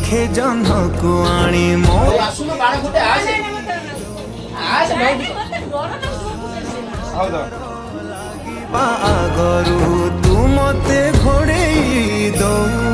ପାଖେ ଜହ୍ନକୁ ଆଣି ମୋ ଆସୁନ ବାଣ ଫୁଟେ ଆସେ ଆସେ ଆଗରୁ ତୁ ମତେ ଘୋଡ଼େଇ ଦଉ